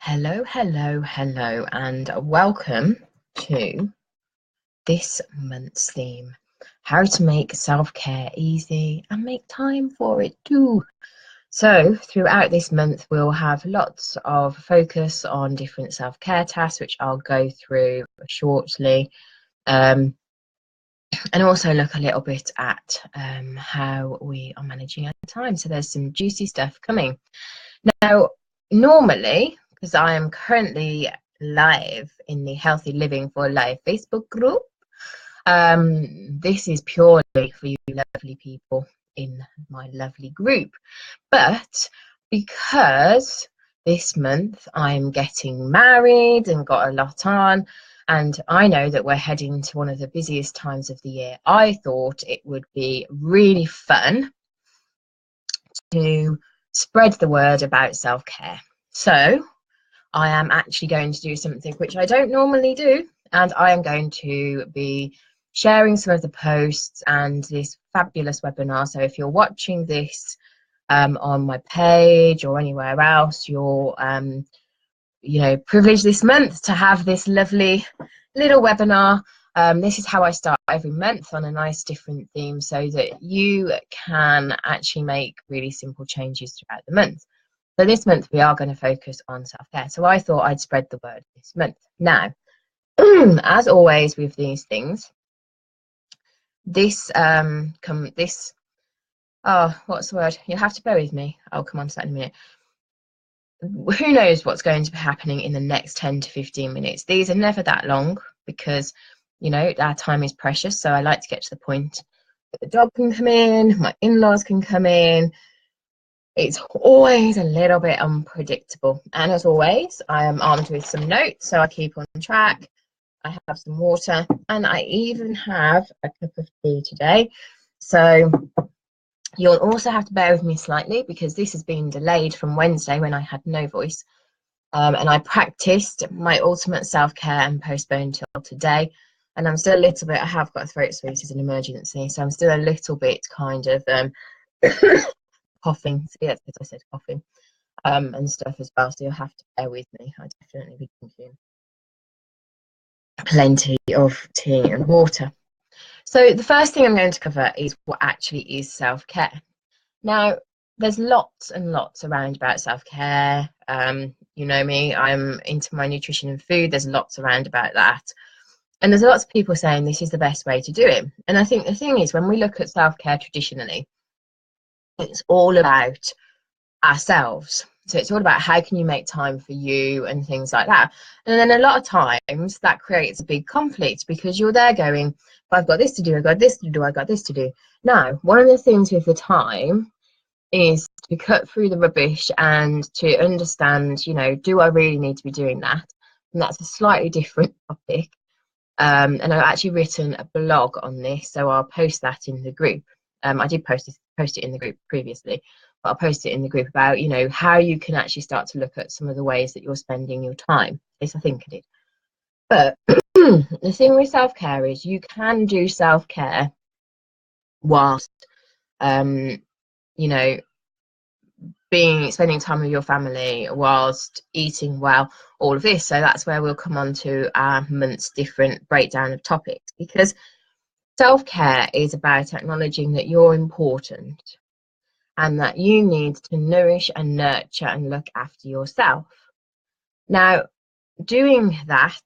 Hello, hello, hello, and welcome to this month's theme, how to make self-care easy and make time for it too. So throughout this month, we'll have lots of focus on different self-care tasks, which I'll go through shortly, and also look a little bit at how we are managing our time. So there's some juicy stuff coming. Now, normally, because I am currently live in the Healthy Living for Life Facebook group, this is purely for you lovely people in my lovely group. But because this month I'm getting married and got a lot on, and I know that we're heading to one of the busiest times of the year, I thought it would be really fun to spread the word about self-care. So I am actually going to do something which I don't normally do, and I am going to be sharing some of the posts and this fabulous webinar. So if you're watching this on my page or anywhere else, you're privileged this month to have this lovely little webinar. This is how I start every month on a nice different theme so that you can actually make really simple changes throughout the month. So this month we are going to focus on self-care. So I thought I'd spread the word this month. Now, as always with these things, what's the word? You'll have to bear with me. I'll come on to that in a minute. Who knows what's going to be happening in the next 10 to 15 minutes. These are never that long because, our time is precious. So I like to get to the point that the dog can come in, my in-laws can come in. It's always a little bit unpredictable. And as always, I am armed with some notes, so I keep on track. I have some water, and I even have a cup of tea today. So you'll also have to bear with me slightly because this has been delayed from Wednesday when I had no voice. And I practiced my ultimate self-care and postponed till today. And I'm still a little bit, I have got a throat sweet as an emergency, so I'm still a little bit kind of coughing. So yeah, as I said, coughing and stuff as well. So you'll have to bear with me. I definitely be drinking plenty of tea and water. So the first thing I'm going to cover is what actually is self-care. Now, there's lots and lots around about self-care. You know me, I'm into my nutrition and food. There's lots around about that. And there's lots of people saying this is the best way to do it. And I think the thing is, when we look at self-care traditionally, it's all about ourselves. So it's all about how can you make time for you and things like that. And then a lot of times that creates a big conflict because you're there going, I've got this to do, I've got this to do, I've got this to do. Now, one of the things with the time is to cut through the rubbish and to understand, do I really need to be doing that? And that's a slightly different topic. And I've actually written a blog on this, so I'll post that in the group. I did post it in the group previously, but I'll post it in the group about, how you can actually start to look at some of the ways that you're spending your time. At least I think I did. But the thing with self-care is you can do self-care whilst, spending time with your family, whilst eating well, all of this. So that's where we'll come on to our month's different breakdown of topics, because self-care is about acknowledging that you're important and that you need to nourish and nurture and look after yourself. Now, doing that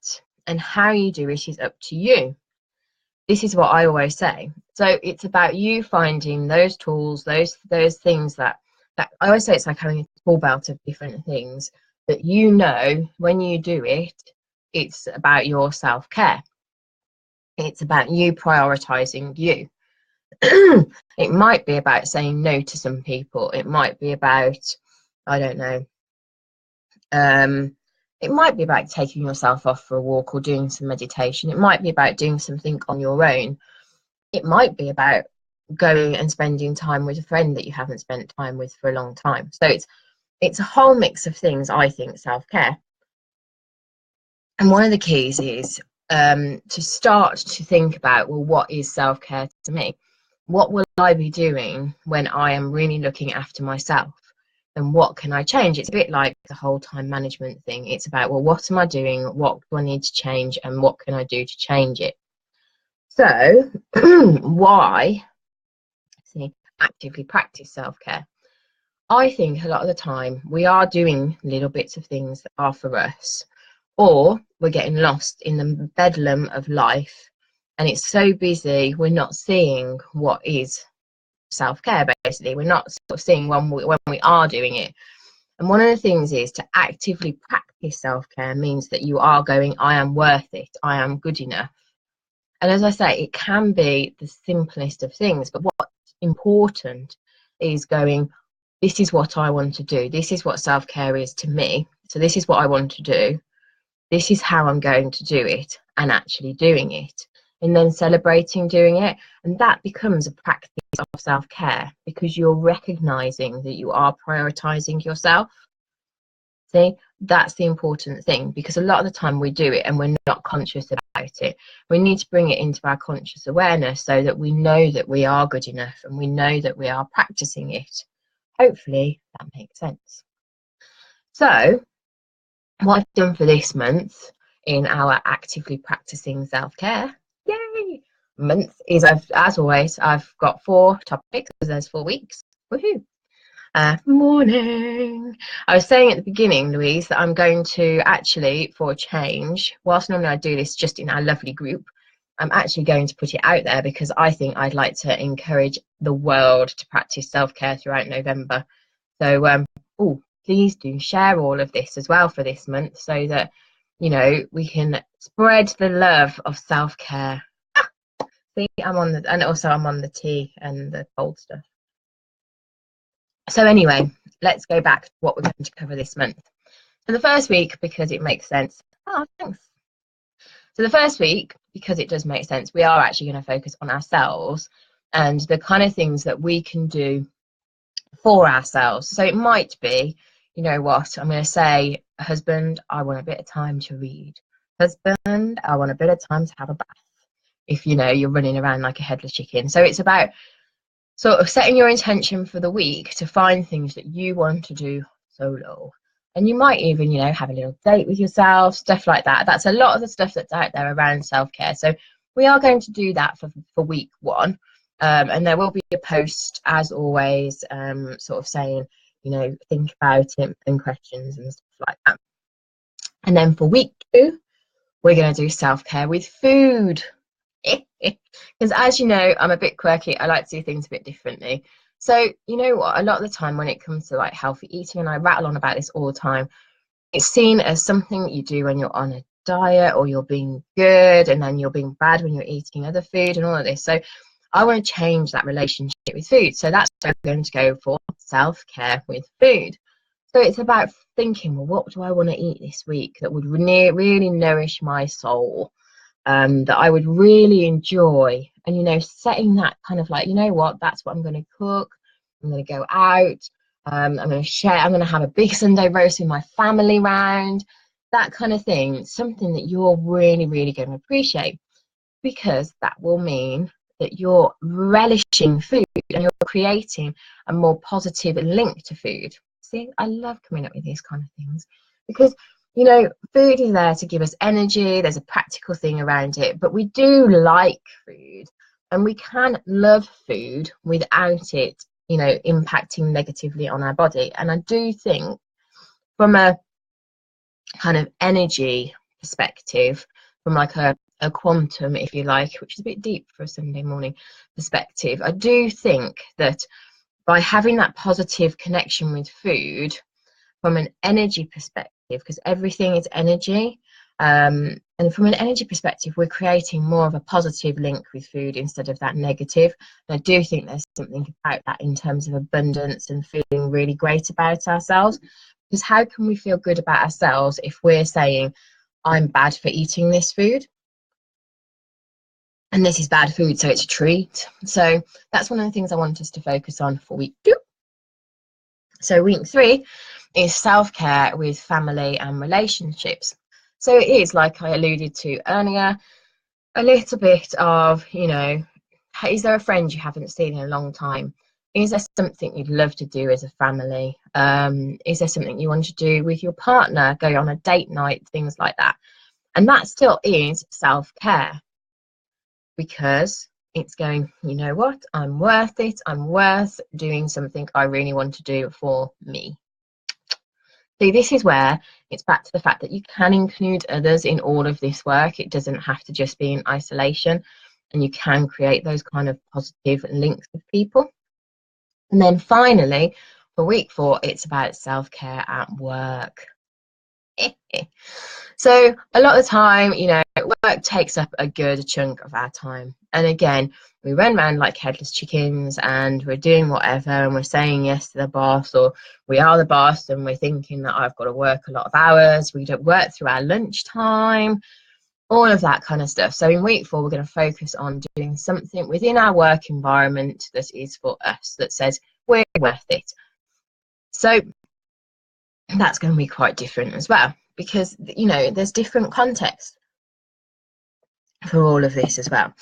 and how you do it is up to you. This is what I always say. So it's about you finding those tools, those things that I always say it's like having a tool belt of different things that when you do it, it's about your self-care. It's about you prioritizing you. It might be about saying no to some people. It might be about, I don't know, it might be about taking yourself off for a walk or doing some meditation. It might be about doing something on your own. It might be about going and spending time with a friend that you haven't spent time with for a long time. So it's a whole mix of things, I think, self-care. And one of the keys is to start to think about, well, what is self-care to me? What will I be doing when I am really looking after myself? then what can I change? It's a bit like the whole time management thing. It's about, well, what am I doing? What do I need to change? And what can I do to change it? So why actively practice self-care? I think a lot of the time we are doing little bits of things that are for us, or we're getting lost in the bedlam of life and it's so busy we're not seeing what is self-care. Basically, we're not sort of seeing when we are doing it. And one of the things is to actively practice self-care means that you are going, I am worth it, I am good enough. And as I say, it can be the simplest of things, but what's important is going, this is what I want to do, this is what self-care is to me, so this is what I want to do, this is how I'm going to do it, and actually doing it, and then celebrating doing it. And that becomes a practice of self-care because you're recognizing that you are prioritizing yourself. See, that's the important thing, because a lot of the time we do it and we're not conscious about it. We need to bring it into our conscious awareness so that we know that we are good enough and we know that we are practicing it. Hopefully that makes sense. So what I've done for this month in our actively practicing self-care, yay, month is, as always, I've got 4 topics because there's 4 weeks. Woohoo! Morning. I was saying at the beginning, Louise, that I'm going to actually, for a change, whilst normally I do this just in our lovely group, I'm actually going to put it out there because I think I'd like to encourage the world to practice self-care throughout November. So, please do share all of this as well for this month so that, you know, we can spread the love of self-care. See, I'm on the, and also I'm on the tea and the cold stuff. So anyway, let's go back to what we're going to cover this month. So the first week, because it makes sense. Oh, thanks. So the first week, because it does make sense, we are actually going to focus on ourselves and the kind of things that we can do for ourselves. So it might be, you know what, I'm going to say, husband, I want a bit of time to read. Husband, I want a bit of time to have a bath. If, you know, you're running around like a headless chicken. So it's about sort of setting your intention for the week to find things that you want to do solo. And you might even, you know, have a little date with yourself, stuff like that. That's a lot of the stuff that's out there around self-care. So we are going to do that for week 1. And there will be a post, as always, sort of saying, you know, think about it and questions and stuff like that. And then for week 2, we're going to do self-care with food. Because as you know, I'm a bit quirky. I like to do things a bit differently. So you know what, a lot of the time when it comes to like healthy eating, and I rattle on about this all the time, it's seen as something that you do when you're on a diet or you're being good, and then you're being bad when you're eating other food and all of this. So I want to change that relationship with food. So that's what I'm going to go for, self-care with food. So it's about thinking, well, what do I want to eat this week that would really nourish my soul? That I would really enjoy, and you know, setting that kind of like, you know what, that's what I'm going to cook. I'm going to go out, I'm going to share, I'm going to have a big Sunday roast with my family round, that kind of thing. Something that you're really going to appreciate, because that will mean that you're relishing food and you're creating a more positive link to food. See, I love coming up with these kind of things because, you know, food is there to give us energy. There's a practical thing around it, but we do like food and we can love food without it, you know, impacting negatively on our body. And I do think from a kind of energy perspective, from like a quantum, if you like, which is a bit deep for a Sunday morning perspective, I do think that by having that positive connection with food from an energy perspective, because everything is energy, and from an energy perspective, we're creating more of a positive link with food instead of that negative. And I do think there's something about that in terms of abundance and feeling really great about ourselves. Because how can we feel good about ourselves if we're saying, I'm bad for eating this food, and this is bad food, so it's a treat? So that's one of the things I want us to focus on for week 2. So week 3 is self-care with family and relationships. So it is, like I alluded to earlier, a little bit of, you know, is there a friend you haven't seen in a long time? Is there something you'd love to do as a family? Is there something you want to do with your partner, go on a date night, things like that? And that still is self-care, because it's going, you know what, I'm worth it. I'm worth doing something I really want to do for me. See, this is where it's back to the fact that you can include others in all of this work. It doesn't have to just be in isolation, and you can create those kind of positive links with people. And then finally, for week 4, it's about self-care at work. So a lot of the time, you know, work takes up a good chunk of our time. And again, we run around like headless chickens, and we're doing whatever, and we're saying yes to the boss, or we are the boss and we're thinking that I've got to work a lot of hours. We don't work through our lunchtime, all of that kind of stuff. So in week 4, we're going to focus on doing something within our work environment that is for us, that says we're worth it. So that's going to be quite different as well, because, you know, there's different context for all of this as well.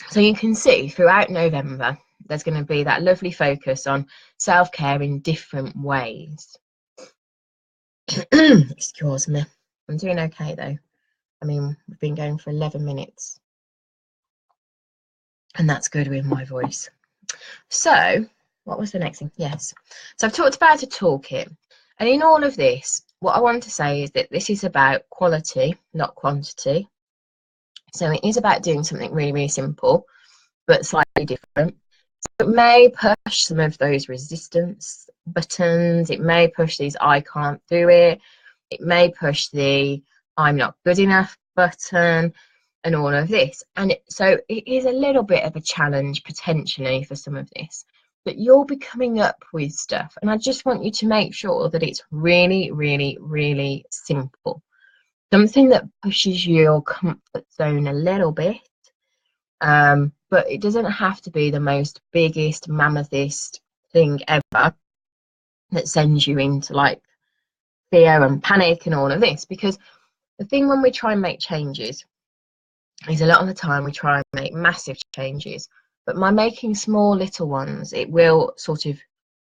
So you can see throughout November, there's going to be that lovely focus on self-care in different ways. Excuse me. I'm doing okay though. I mean, we've been going for 11 minutes. And that's good with my voice. So, what was the next thing? Yes. So I've talked about a toolkit. And in all of this, what I want to say is that this is about quality, not quantity. So it is about doing something really, really simple, but slightly different. So it may push some of those resistance buttons. It may push these I can't do it. It may push the I'm not good enough button and all of this. And so it is a little bit of a challenge potentially for some of this. But you'll be coming up with stuff. And I just want you to make sure that it's really, really, really simple. Something that pushes your comfort zone a little bit. But it doesn't have to be the most biggest, mammothest thing ever that sends you into like fear and panic and all of this. Because the thing when we try and make changes is a lot of the time we try and make massive changes. But by making small little ones, it will sort of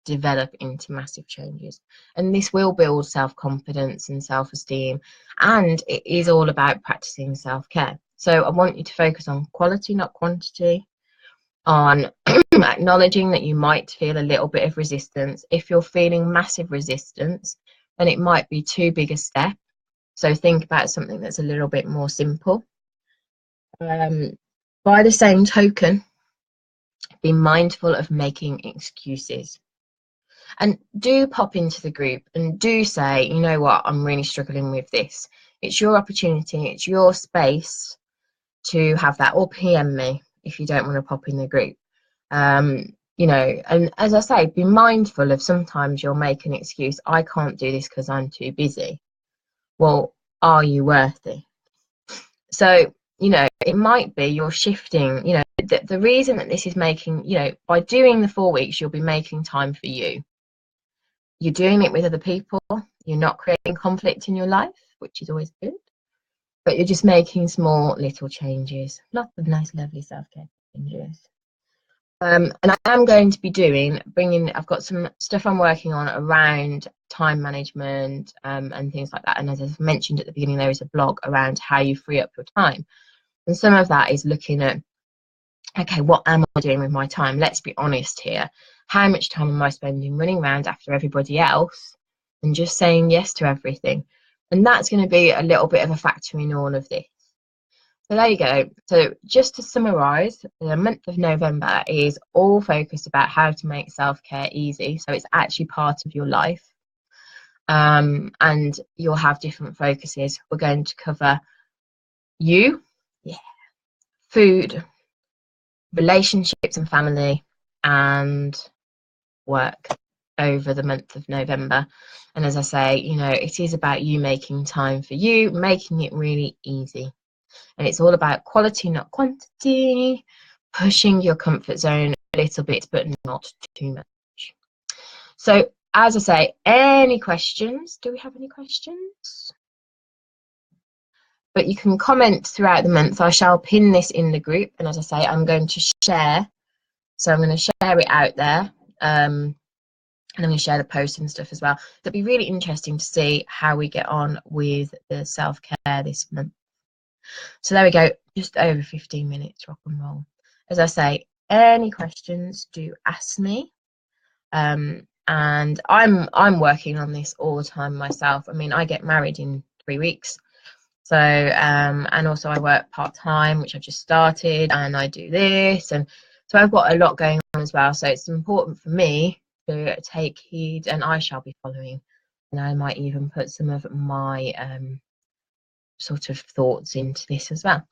develop into massive changes. And this will build self-confidence and self-esteem. And it is all about practicing self-care. So I want you to focus on quality, not quantity, on acknowledging that you might feel a little bit of resistance. If you're feeling massive resistance, then it might be too big a step. So think about something that's a little bit more simple. By the same token, be mindful of making excuses. And do pop into the group and do say, you know what, I'm really struggling with this. It's your opportunity, it's your space to have that, or PM me if you don't want to pop in the group. You know, and as I say, be mindful of sometimes you'll make an excuse, I can't do this because I'm too busy. Well, are you worth it? So, you know, it might be you're shifting, you know, the reason that this is making, you know, by doing the 4 weeks, you'll be making time for you. You're doing it with other people. You're not creating conflict in your life, which is always good. But you're just making small little changes. Lots of nice, lovely self-care changes. And I am going to be I've got some stuff I'm working on around time management and things like that. And as I've mentioned at the beginning, there is a blog around how you free up your time. And some of that is looking at, okay, what am I doing with my time? Let's be honest here. How much time am I spending running around after everybody else and just saying yes to everything? And that's going to be a little bit of a factor in all of this. So there you go. So just to summarise, the month of November is all focused about how to make self-care easy. So it's actually part of your life. And you'll have different focuses. We're going to cover you, food, relationships and family, and work over the month of November. And as I say, you know, it is about you making time for you, making it really easy. And it's all about quality, not quantity, pushing your comfort zone a little bit, but not too much. So, as I say, any questions? Do we have any questions? But you can comment throughout the month. I shall pin this in the group. And as I say, I'm going to share So I'm going to share it out there. And I'm going to share the posts and stuff as well. It'll be really interesting to see how we get on with the self-care this month. So there we go, just over 15 minutes, rock and roll. As I say, any questions, do ask me. And I'm working on this all the time myself. I mean, I get married in 3 weeks. So, and also I work part-time, which I've just started, and I do this. And so I've got a lot going on as well. So it's important for me to take heed, and I shall be following. And I might even put some of my sort of thoughts into this as well.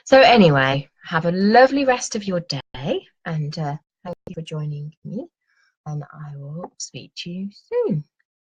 So anyway, have a lovely rest of your day, and thank you for joining me, and I will speak to you soon.